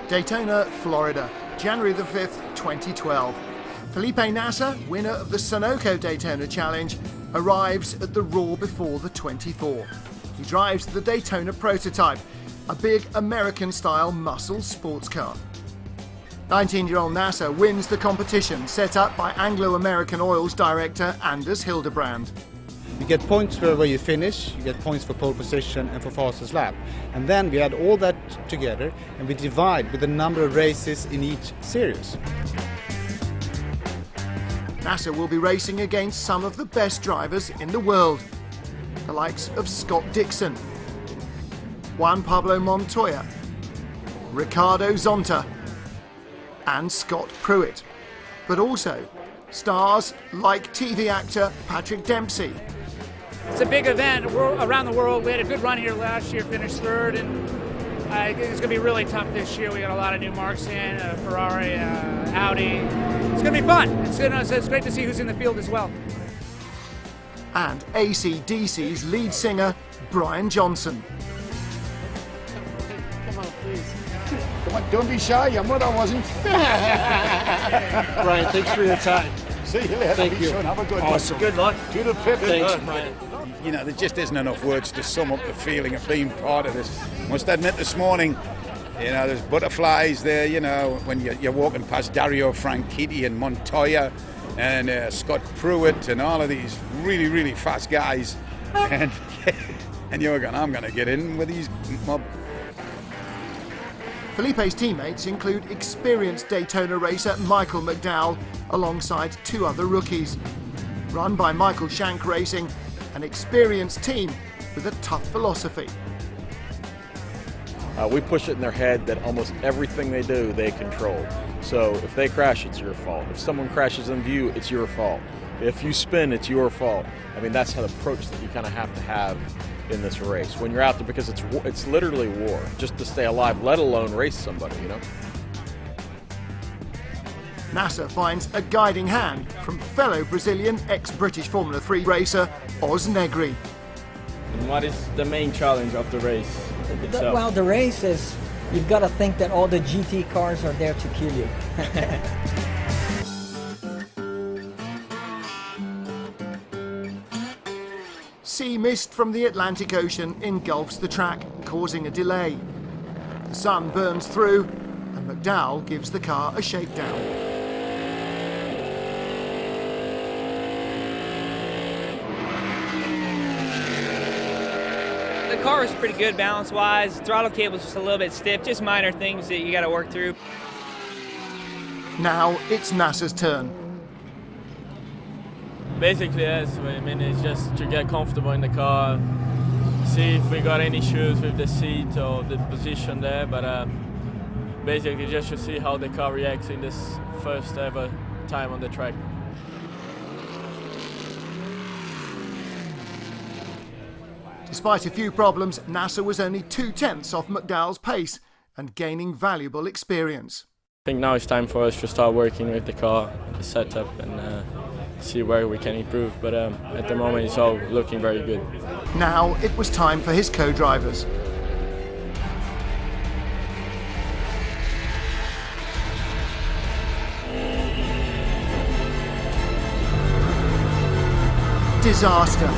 Daytona, Florida, January the 5th, 2012. Felipe Nasr, winner of the Sunoco Daytona Challenge, arrives at the Raw before the 24. He drives the Daytona Prototype, a big American-style muscle sports car. 19-year-old Nasr wins the competition set up by Anglo-American Oil's director Anders Hildebrand. You get points for where you finish, you get points for pole position and for fastest lap. And then we add all that together and we divide with the number of races in each series. Nasr will be racing against some of the best drivers in the world. The likes of Scott Dixon, Juan Pablo Montoya, Ricardo Zonta and Scott Pruitt. But also stars like TV actor Patrick Dempsey. It's a big event around the world. We had a good run here last year, finished third, and it's going to be really tough this year. We got a lot of new marks in, Ferrari, Audi. It's going to be fun. It's great to see who's in the field as well. And AC/DC's lead singer, Brian Johnson. Come on, please. Come on, don't be shy. Your mother wasn't. Brian, thanks for your time. See you later. Thank you. Have a good awesome. one. Good luck. To the pit. Thanks, Brian. You know, there just isn't enough words to sum up the feeling of being part of this. Must admit, this morning, you know, there's butterflies there, you know, when you're walking past Dario Franchitti and Montoya and Scott Pruitt and all of these really, really fast guys. And you're going, I'm going to get in with these mob. Felipe's teammates include experienced Daytona racer Michael McDowell alongside two other rookies. Run by Michael Shank Racing, an experienced team with a tough philosophy. We push it in their head that almost everything they do, they control. So if they crash, it's your fault. If someone crashes in view, it's your fault. If you spin, it's your fault. I mean, that's the approach that you kind of have in this race when you're out there, because it's literally war just to stay alive, let alone race somebody, you know. Nasr finds a guiding hand from fellow Brazilian ex-British Formula 3 racer Os Negri. And what is the main challenge of the race itself? Well, the race is, you've got to think that all the GT cars are there to kill you. Sea mist from the Atlantic Ocean engulfs the track, causing a delay. The sun burns through, and McDowell gives the car a shakedown. The car is pretty good balance-wise. Throttle cable's just a little bit stiff, just minor things that you got to work through. Now it's Nasr's turn. Basically, yes. I mean, it's just to get comfortable in the car, see if we got any issues with the seat or the position there, but basically just to see how the car reacts in this first ever time on the track. Despite a few problems, Nasr was only 2/10 off McDowell's pace and gaining valuable experience. I think now it's time for us to start working with the car, the setup, and see where we can improve, but at the moment it's all looking very good. Now it was time for his co-drivers. Disaster.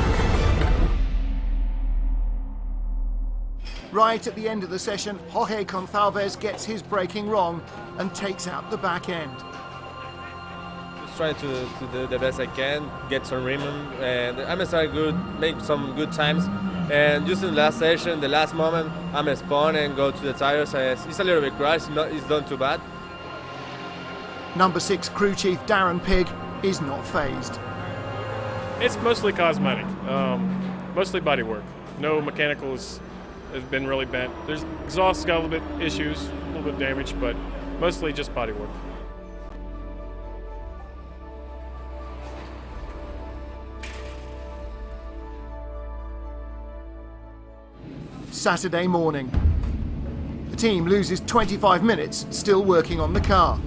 Right at the end of the session, Jorge Gonçalves gets his braking wrong and takes out the back end. Just trying to do the best I can, get some rhythm, and I'm starting good, make some good times. And just in the last session, the last moment, I'm a spawn and go to the tires. It's a little bit crash, it's not too bad. Number 6 crew chief Darren Pigg is not fazed. It's mostly cosmetic, mostly body work. No mechanicals has been really bent. There's exhaust got a little bit issues, a little bit damaged, but mostly just body work. Saturday morning. The team loses 25 minutes still working on the car,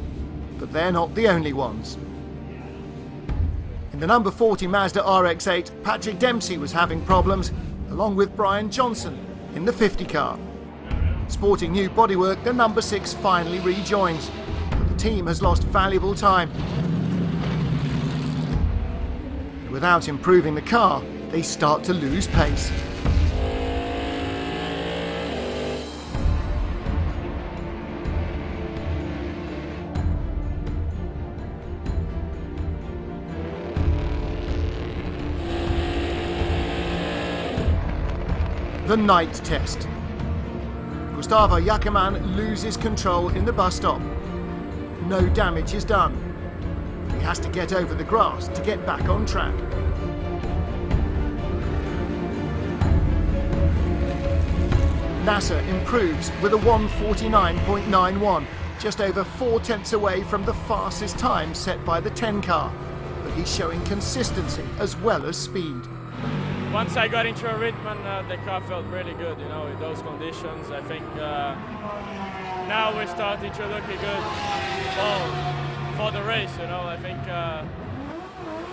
but they're not the only ones. In the number 40 Mazda RX-8, Patrick Dempsey was having problems, along with Brian Johnson in the 50 car. Sporting new bodywork, the number 6 finally rejoins. But the team has lost valuable time. Without improving the car, they start to lose pace. The night test. Gustavo Jackerman loses control in the bus stop. No damage is done. He has to get over the grass to get back on track. Nasr improves with a 1:49.91, just over 4/10 away from the fastest time set by the 10 car. But he's showing consistency as well as speed. Once I got into a rhythm, the car felt really good, you know, with those conditions. I think now we're starting to look good for the race, you know. I think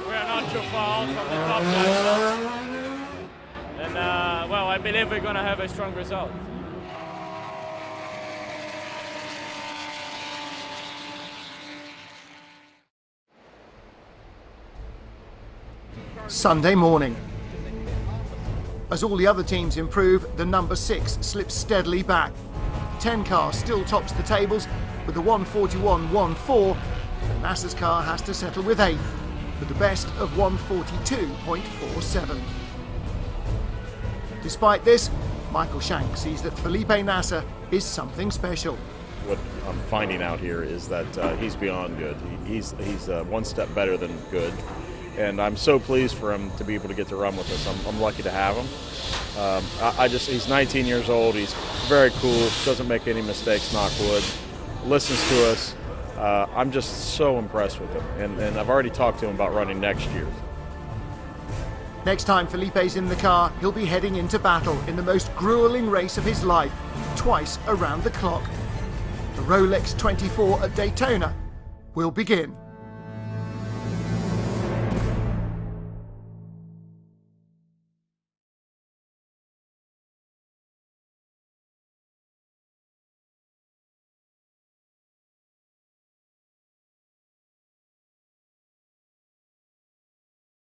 we are not too far out from the top guys. And, well, I believe we're going to have a strong result. Sunday morning. As all the other teams improve, the number 6 slips steadily back. 10 car still tops the tables with a 1:41.14. Nasr's car has to settle with 8th with the best of 1:42.47. Despite this, Michael Shank sees that Felipe Nasr is something special. What I'm finding out here is that he's beyond good. He's one step better than good. And I'm so pleased for him to be able to get to run with us. I'm lucky to have him. He's 19 years old. He's very cool. Doesn't make any mistakes, knock wood. Listens to us. I'm just so impressed with him. And I've already talked to him about running next year. Next time Felipe's in the car, he'll be heading into battle in the most grueling race of his life, twice around the clock. The Rolex 24 at Daytona will begin.